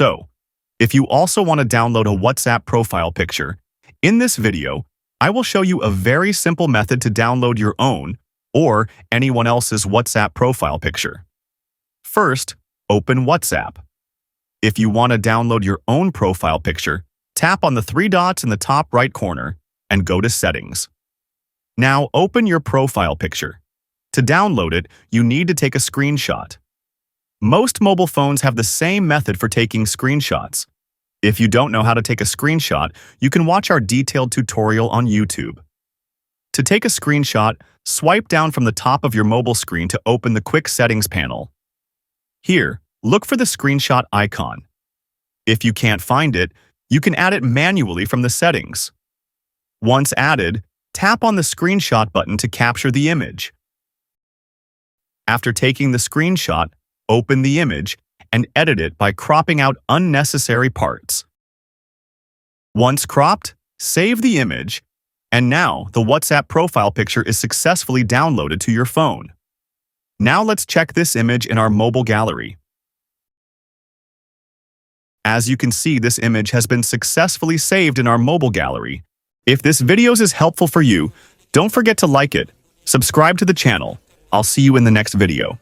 So, if you also want to download a WhatsApp profile picture, in this video, I will show you a very simple method to download your own or anyone else's WhatsApp profile picture. First, open WhatsApp. If you want to download your own profile picture, tap on the three dots in the top right corner and go to Settings. Now open your profile picture. To download it, you need to take a screenshot. Most mobile phones have the same method for taking screenshots. If you don't know how to take a screenshot, you can watch our detailed tutorial on YouTube. To take a screenshot, swipe down from the top of your mobile screen to open the Quick Settings panel. Here, look for the screenshot icon. If you can't find it, you can add it manually from the settings. Once added, tap on the screenshot button to capture the image. After taking the screenshot, open the image and edit it by cropping out unnecessary parts. Once cropped, save the image, and now the WhatsApp profile picture is successfully downloaded to your phone. Now let's check this image in our mobile gallery. As you can see, this image has been successfully saved in our mobile gallery. If this video is helpful for you, don't forget to like it, subscribe to the channel. I'll see you in the next video.